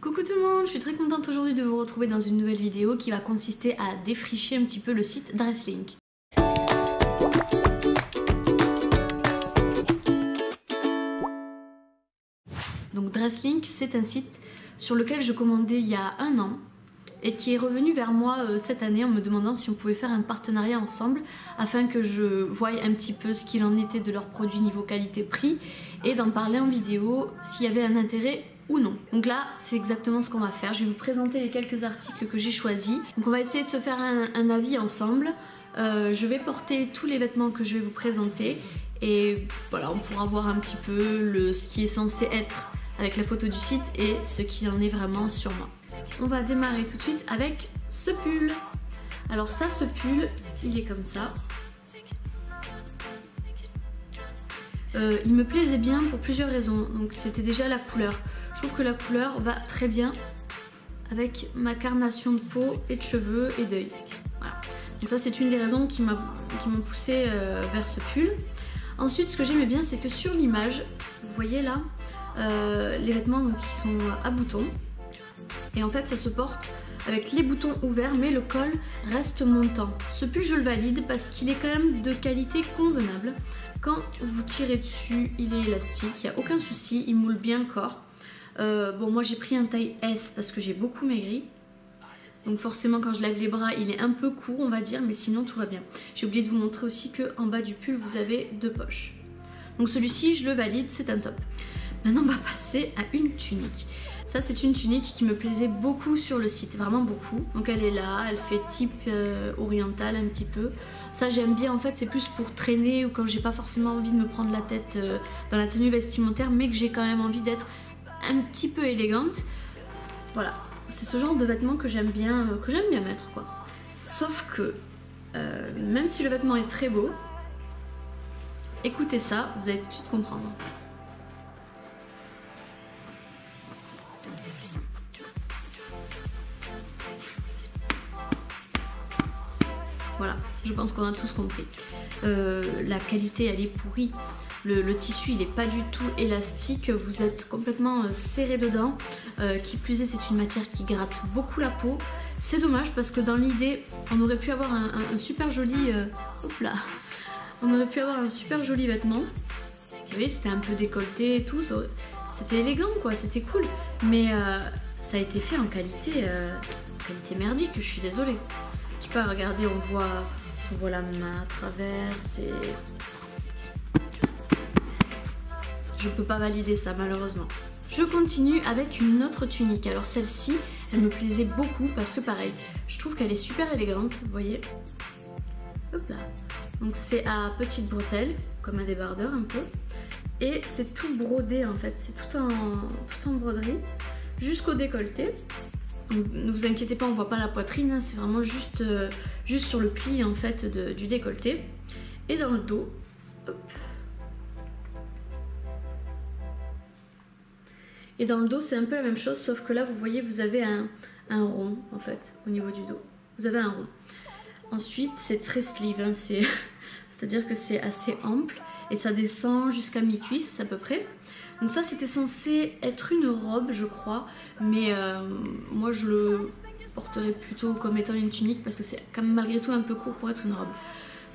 Coucou tout le monde, je suis très contente aujourd'hui de vous retrouver dans une nouvelle vidéo qui va consister à défricher un petit peu le site Dresslink. Donc Dresslink, c'est un site sur lequel je commandais il y a un an et qui est revenu vers moi cette année en me demandant si on pouvait faire un partenariat ensemble afin que je voie un petit peu ce qu'il en était de leurs produits niveau qualité-prix et d'en parler en vidéo s'il y avait un intérêt ou non. Donc là, c'est exactement ce qu'on va faire. Je vais vous présenter les quelques articles que j'ai choisis. Donc on va essayer de se faire un avis ensemble. Je vais porter tous les vêtements que je vais vous présenter et voilà, on pourra voir un petit peu ce qui est censé être avec la photo du site et ce qu'il en est vraiment sur moi. On va démarrer tout de suite avec ce pull. Alors ça, ce pull, il est comme ça. Il me plaisait bien pour plusieurs raisons. Donc c'était déjà la couleur. Je trouve que la couleur va très bien avec ma carnation de peau et de cheveux et d'œil. Voilà. Donc ça, c'est une des raisons qui m'ont poussé vers ce pull. Ensuite, ce que j'aimais bien, c'est que sur l'image, vous voyez là, les vêtements donc, qui sont à boutons. Et en fait, ça se porte avec les boutons ouverts, mais le col reste montant. Ce pull, je le valide parce qu'il est quand même de qualité convenable. Quand vous tirez dessus, il est élastique, il n'y a aucun souci, il moule bien le corps. Bon, moi j'ai pris un taille S parce que j'ai beaucoup maigri. Donc forcément, quand je lève les bras, il est un peu court, on va dire, mais sinon tout va bien. J'ai oublié de vous montrer aussi qu'en bas du pull, vous avez deux poches. Donc celui-ci, je le valide, c'est un top. Maintenant, on va passer à une tunique. Ça, c'est une tunique qui me plaisait beaucoup sur le site, vraiment beaucoup. Donc elle est là, elle fait type oriental un petit peu. Ça, j'aime bien, en fait, c'est plus pour traîner ou quand j'ai pas forcément envie de me prendre la tête dans la tenue vestimentaire, mais que j'ai quand même envie d'être un petit peu élégante. Voilà, c'est ce genre de vêtements que j'aime bien mettre, quoi. Sauf que, même si le vêtement est très beau, écoutez ça, vous allez tout de suite comprendre. Voilà, je pense qu'on a tous compris. La qualité, elle est pourrie. Le tissu, il n'est pas du tout élastique. Vous êtes complètement serré dedans. Qui plus est, c'est une matière qui gratte beaucoup la peau. C'est dommage parce que dans l'idée, on aurait pu avoir un super joli... hop là. On aurait pu avoir un super joli vêtement. Vous voyez, c'était un peu décolleté et tout. C'était élégant, quoi. C'était cool. Mais ça a été fait en qualité merdique. Je suis désolée. Je sais pas, regardez, on voit la main à travers, c'est... Je peux pas valider ça, malheureusement. Je continue avec une autre tunique. Alors celle-ci, elle me plaisait beaucoup parce que pareil, je trouve qu'elle est super élégante, vous voyez. Hop là. Donc c'est à petites bretelles, comme un débardeur un peu. Et c'est tout brodé en fait, c'est tout en broderie, jusqu'au décolleté. Ne vous inquiétez pas, on voit pas la poitrine, hein, c'est vraiment juste sur le pli en fait du décolleté. Et dans le dos, hop. Et dans le dos, c'est un peu la même chose, sauf que là, vous voyez, vous avez un rond en fait au niveau du dos. Vous avez un rond. Ensuite, c'est très sleeve, hein, c'est-à-dire que c'est assez ample et ça descend jusqu'à mi-cuisse à peu près. Donc ça, c'était censé être une robe, je crois, mais moi je le porterais plutôt comme étant une tunique parce que c'est quand même malgré tout un peu court pour être une robe.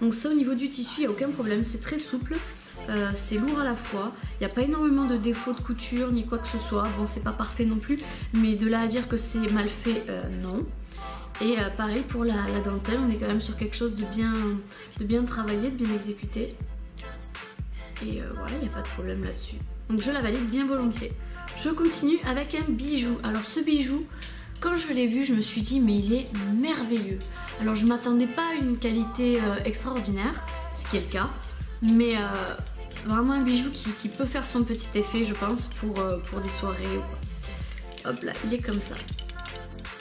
Donc ça, au niveau du tissu, il n'y a aucun problème, c'est très souple, c'est lourd à la fois, il n'y a pas énormément de défauts de couture ni quoi que ce soit. Bon, c'est pas parfait non plus, mais de là à dire que c'est mal fait, non. Et pareil pour la dentelle, on est quand même sur quelque chose de bien travaillé, de bien exécuté. Et voilà, il n'y a pas de problème là-dessus. Donc je la valide bien volontiers. Je continue avec un bijou. Alors ce bijou, quand je l'ai vu, je me suis dit mais il est merveilleux. Alors je m'attendais pas à une qualité extraordinaire, ce qui est le cas. Mais vraiment un bijou qui peut faire son petit effet, je pense, pour des soirées ou quoi. Hop là, il est comme ça.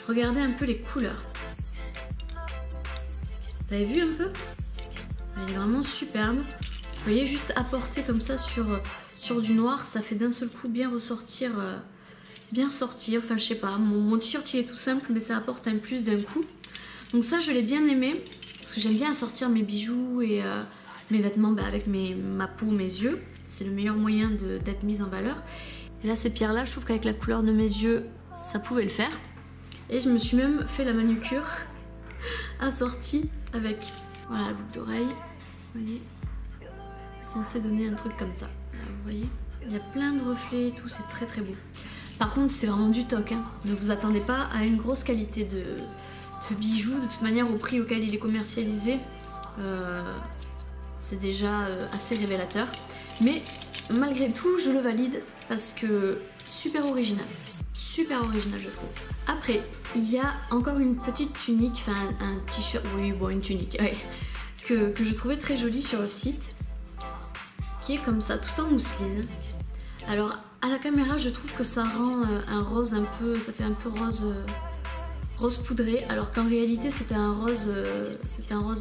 Regardez un peu les couleurs. Vous avez vu un peu? Il est vraiment superbe. Vous voyez, juste apporter comme ça sur du noir, ça fait d'un seul coup bien ressortir, enfin je sais pas, mon t-shirt il est tout simple, mais ça apporte un plus d'un coup. Donc ça, je l'ai bien aimé, parce que j'aime bien assortir mes bijoux et mes vêtements avec ma peau, mes yeux. C'est le meilleur moyen d'être mise en valeur. Et là, ces pierres-là, je trouve qu'avec la couleur de mes yeux, ça pouvait le faire. Et je me suis même fait la manucure assortie avec voilà, la boucle d'oreille. Vous voyez, c'est censé donner un truc comme ça. Là, vous voyez, il y a plein de reflets et tout, c'est très très beau. Par contre, c'est vraiment du toc, hein. Ne vous attendez pas à une grosse qualité de bijoux. De toute manière, au prix auquel il est commercialisé, c'est déjà assez révélateur. Mais malgré tout, je le valide parce que super original je trouve. Après, il y a encore une petite tunique, enfin un t-shirt, oui bon une tunique, ouais, que je trouvais très jolie sur le site, qui est comme ça, tout en mousseline. Alors à la caméra, je trouve que ça rend un rose un peu, ça fait un peu rose poudré, alors qu'en réalité c'était un rose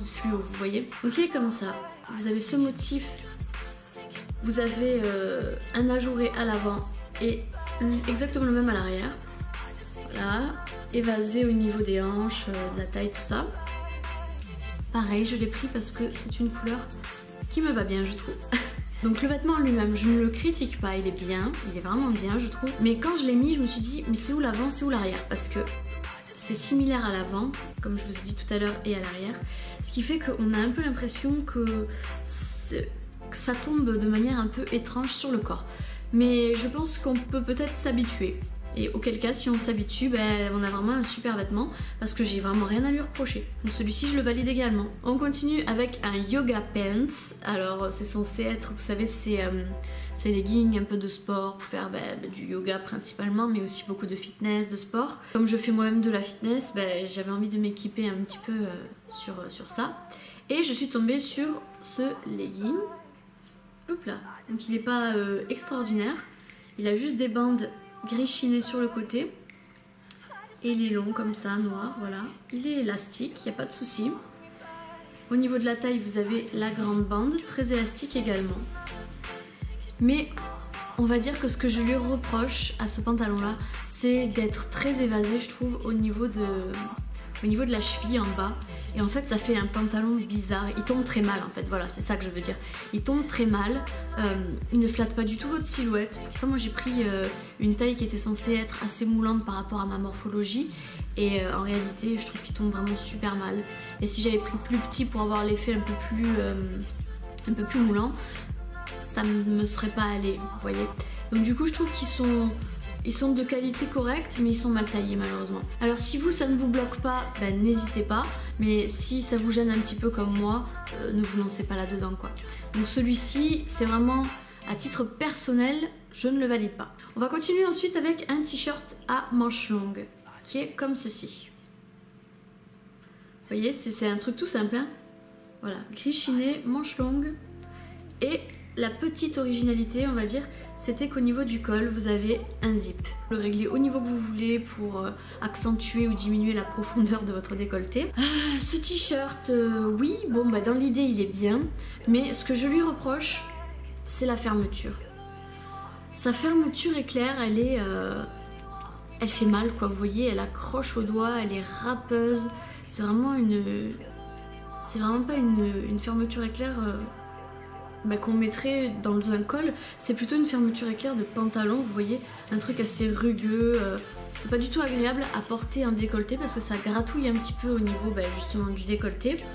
fluo, vous voyez. Donc il est comme ça. Vous avez ce motif, vous avez un ajouré à l'avant et exactement le même à l'arrière. Voilà, évasé au niveau des hanches, de la taille, tout ça. Pareil, je l'ai pris parce que c'est une couleur qui me va bien, je trouve. Donc le vêtement en lui-même, je ne le critique pas, il est bien, il est vraiment bien, je trouve. Mais quand je l'ai mis, je me suis dit, mais c'est où l'avant, c'est où l'arrière? Parce que c'est similaire à l'avant, comme je vous ai dit tout à l'heure, et à l'arrière. Ce qui fait qu'on a un peu l'impression que ça tombe de manière un peu étrange sur le corps. Mais je pense qu'on peut peut-être s'habituer. Et auquel cas, si on s'habitue, ben, on a vraiment un super vêtement parce que j'ai vraiment rien à lui reprocher. Donc celui-ci, je le valide également. On continue avec un yoga pants. Alors c'est censé être, vous savez, c'est leggings un peu de sport pour faire du yoga principalement, mais aussi beaucoup de fitness, de sport. Comme je fais moi-même de la fitness, j'avais envie de m'équiper un petit peu sur ça. Et je suis tombée sur ce legging. Hop là. Donc il n'est pas extraordinaire. Il a juste des bandes gris chiné sur le côté et il est long comme ça, noir, voilà. Il est élastique, il n'y a pas de souci. Au niveau de la taille, vous avez la grande bande, très élastique également. Mais on va dire que ce que je lui reproche à ce pantalon là, c'est d'être très évasé, je trouve, au niveau de la cheville en bas. Et en fait ça fait un pantalon bizarre, il tombe très mal en fait, voilà, c'est ça que je veux dire. Il tombe très mal, il ne flatte pas du tout votre silhouette. Pourtant moi j'ai pris une taille qui était censée être assez moulante par rapport à ma morphologie. Et en réalité je trouve qu'il tombe vraiment super mal. Et si j'avais pris plus petit pour avoir l'effet un peu plus moulant, ça ne me serait pas allé, vous voyez. Donc du coup je trouve qu'ils sont de qualité correcte, mais ils sont mal taillés malheureusement. Alors si vous, ça ne vous bloque pas, n'hésitez pas. Mais si ça vous gêne un petit peu comme moi, ne vous lancez pas là-dedans quoi. Donc celui-ci, c'est vraiment à titre personnel, je ne le valide pas. On va continuer ensuite avec un t-shirt à manches longues, qui est comme ceci. Vous voyez, c'est un truc tout simple, hein. Voilà, gris chiné, manches longues. Et la petite originalité, on va dire, c'était qu'au niveau du col, vous avez un zip. Le régler au niveau que vous voulez pour accentuer ou diminuer la profondeur de votre décolleté. Ce t-shirt, oui, bon, dans l'idée, il est bien. Mais ce que je lui reproche, c'est la fermeture. Sa fermeture éclair, elle fait mal, quoi. Vous voyez, elle accroche au doigt, elle est râpeuse. C'est vraiment pas une fermeture éclair... qu'on mettrait dans un col, c'est plutôt une fermeture éclair de pantalon, vous voyez, un truc assez rugueux, c'est pas du tout agréable à porter en décolleté parce que ça gratouille un petit peu au niveau justement du décolleté.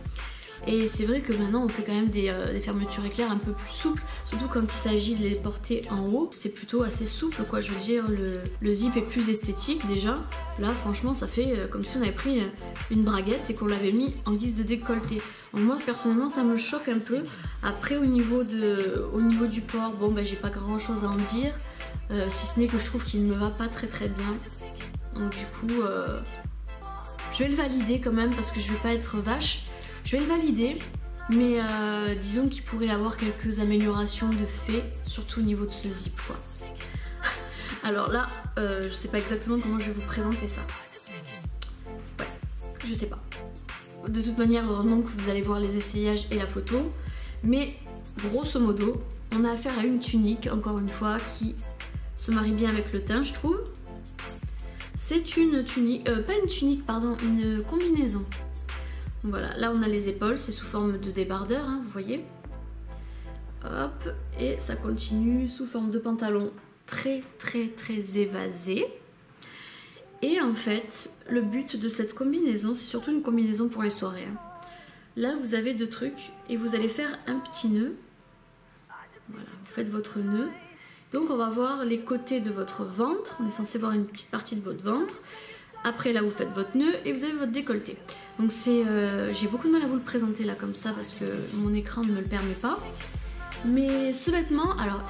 Et c'est vrai que maintenant on fait quand même des fermetures éclairs un peu plus souples, surtout quand il s'agit de les porter en haut, c'est plutôt assez souple quoi, je veux dire, le zip est plus esthétique déjà. Là franchement ça fait comme si on avait pris une braguette et qu'on l'avait mis en guise de décolleté. Donc moi personnellement ça me choque un peu. Après au niveau du port, j'ai pas grand chose à en dire, si ce n'est que je trouve qu'il ne me va pas très bien. Donc du coup je vais le valider quand même parce que je vais pas être vache. Je vais le valider, mais disons qu'il pourrait avoir quelques améliorations de fait, surtout au niveau de ce zip quoi. Alors là, je sais pas exactement comment je vais vous présenter ça. Ouais, je sais pas. De toute manière, heureusement que vous allez voir les essayages et la photo. Mais grosso modo, on a affaire à une tunique, encore une fois, qui se marie bien avec le teint, je trouve. C'est une tunique, pas une tunique, pardon, une combinaison. Voilà, là on a les épaules, c'est sous forme de débardeur, hein, vous voyez. Hop, et ça continue sous forme de pantalon très évasé. Et en fait, le but de cette combinaison, c'est surtout une combinaison pour les soirées. Là, vous avez 2 trucs et vous allez faire un petit nœud. Voilà, vous faites votre nœud. Donc on va voir les côtés de votre ventre. On est censé voir une petite partie de votre ventre. Après là, vous faites votre nœud et vous avez votre décolleté. Donc c'est, j'ai beaucoup de mal à vous le présenter là comme ça parce que mon écran ne me le permet pas. Mais ce vêtement, alors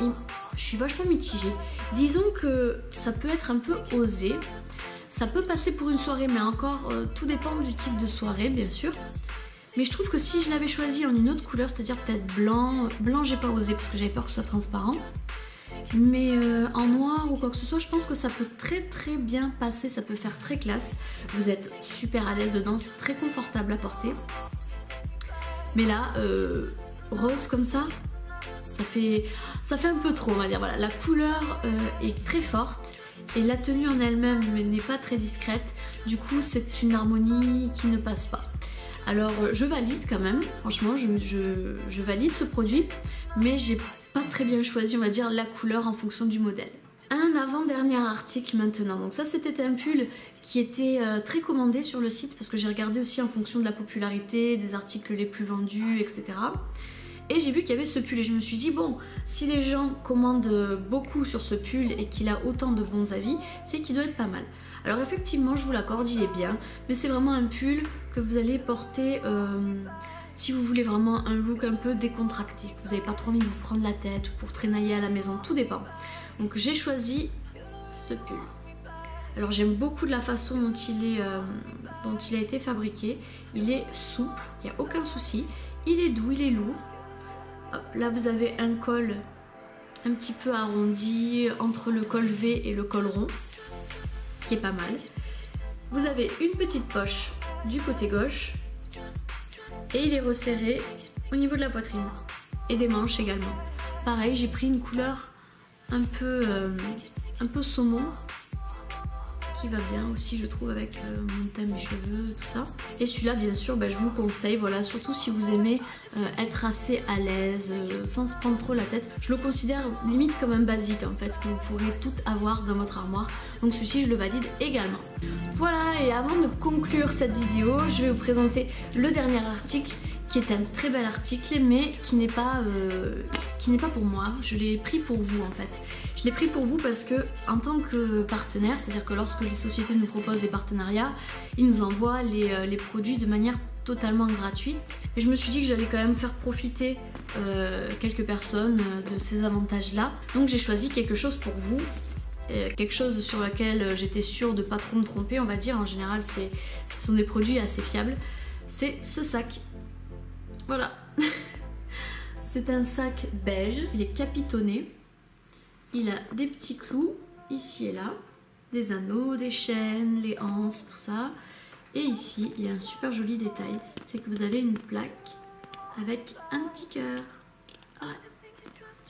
je suis vachement mitigée. Disons que ça peut être un peu osé. Ça peut passer pour une soirée, mais encore tout dépend du type de soirée bien sûr. Mais je trouve que si je l'avais choisi en une autre couleur, c'est-à-dire peut-être blanc, j'ai pas osé parce que j'avais peur que ce soit transparent. Mais en noir ou quoi que ce soit, je pense que ça peut très bien passer, ça peut faire très classe. Vous êtes super à l'aise dedans, c'est très confortable à porter. Mais là, rose comme ça, ça fait un peu trop, on va dire. Voilà, la couleur est très forte et la tenue en elle-même n'est pas très discrète. Du coup, c'est une harmonie qui ne passe pas. Alors je valide quand même, franchement je valide ce produit, mais j'ai pas très bien choisi on va dire la couleur en fonction du modèle. Un avant-dernier article maintenant, donc ça c'était un pull qui était très commandé sur le site parce que j'ai regardé aussi en fonction de la popularité, des articles les plus vendus, etc. Et j'ai vu qu'il y avait ce pull et je me suis dit bon, si les gens commandent beaucoup sur ce pull et qu'il a autant de bons avis, c'est qu'il doit être pas mal. Alors effectivement, je vous l'accorde, il est bien, mais c'est vraiment un pull que vous allez porter si vous voulez vraiment un look un peu décontracté, que vous n'avez pas trop envie de vous prendre la tête pour traînailler à la maison, tout dépend. Donc j'ai choisi ce pull. Alors j'aime beaucoup de la façon dont il a été fabriqué. Il est souple, il n'y a aucun souci. Il est doux, il est lourd. Hop, là vous avez un col un petit peu arrondi entre le col V et le col rond, qui est pas mal. Vous avez une petite poche du côté gauche et il est resserré au niveau de la poitrine et des manches également. Pareil, j'ai pris une couleur un peu saumon qui va bien aussi je trouve avec mon teint, mes cheveux, tout ça. Et celui-là bien sûr je vous le conseille, voilà, surtout si vous aimez être assez à l'aise, sans se prendre trop la tête. Je le considère limite comme un basique en fait, que vous pourrez tout avoir dans votre armoire. Donc celui-ci je le valide également. Voilà, et avant de conclure cette vidéo, je vais vous présenter le dernier article qui est un très bel article mais qui n'est pas pour moi, je l'ai pris pour vous en fait. Je l'ai pris pour vous parce que en tant que partenaire, c'est-à-dire que lorsque les sociétés nous proposent des partenariats, ils nous envoient les produits de manière totalement gratuite. Et je me suis dit que j'allais quand même faire profiter quelques personnes de ces avantages-là. Donc j'ai choisi quelque chose pour vous, quelque chose sur lequel j'étais sûre de pas trop me tromper, on va dire. En général, ce sont des produits assez fiables. C'est ce sac. Voilà. C'est un sac beige, il est capitonné. Il a des petits clous ici et là, des anneaux, des chaînes, les anses, tout ça. Et ici, il y a un super joli détail, c'est que vous avez une plaque avec un petit cœur. Voilà.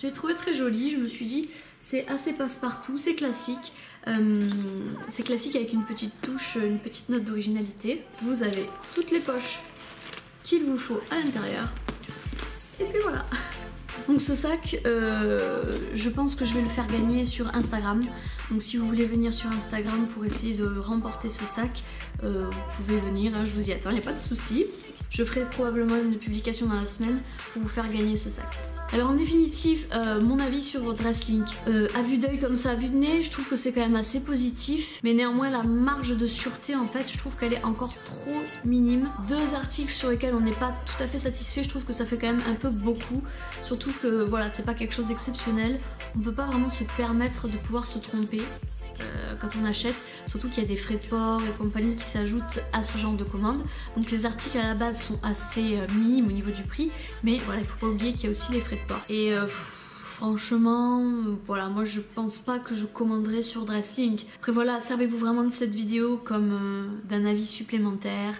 Je l'ai trouvé très joli, je me suis dit, c'est assez passe-partout, c'est classique. C'est classique avec une petite touche, une petite note d'originalité. Vous avez toutes les poches qu'il vous faut à l'intérieur. Et puis voilà. Donc ce sac, je pense que je vais le faire gagner sur Instagram. Donc si vous voulez venir sur Instagram pour essayer de remporter ce sac, vous pouvez venir, hein, je vous y attends, il n'y a pas de souci. Je ferai probablement une publication dans la semaine pour vous faire gagner ce sac. Alors en définitive, mon avis sur Dresslink, à vue d'œil comme ça, à vue de nez, je trouve que c'est quand même assez positif, mais néanmoins la marge de sûreté en fait, je trouve qu'elle est encore trop minime. 2 articles sur lesquels on n'est pas tout à fait satisfait, je trouve que ça fait quand même un peu beaucoup, surtout que voilà, c'est pas quelque chose d'exceptionnel, on peut pas vraiment se permettre de pouvoir se tromper quand on achète, surtout qu'il y a des frais de port et compagnie qui s'ajoutent à ce genre de commande. Donc les articles à la base sont assez minimes au niveau du prix, mais voilà, il faut pas oublier qu'il y a aussi les frais de port. Et franchement, voilà, moi je pense pas que je commanderai sur Dresslink. Après voilà, servez-vous vraiment de cette vidéo comme d'un avis supplémentaire.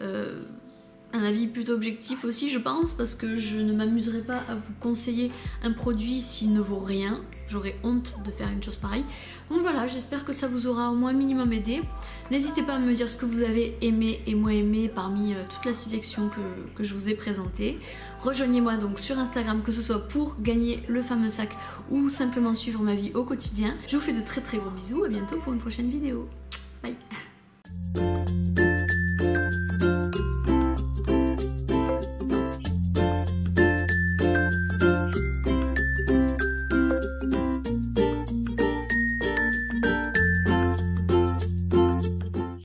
Un avis plutôt objectif aussi je pense, parce que je ne m'amuserai pas à vous conseiller un produit s'il ne vaut rien. J'aurais honte de faire une chose pareille. Donc voilà, j'espère que ça vous aura au moins minimum aidé. N'hésitez pas à me dire ce que vous avez aimé et moins aimé parmi toute la sélection que je vous ai présentée. Rejoignez-moi donc sur Instagram, que ce soit pour gagner le fameux sac ou simplement suivre ma vie au quotidien. Je vous fais de très gros bisous, à bientôt pour une prochaine vidéo.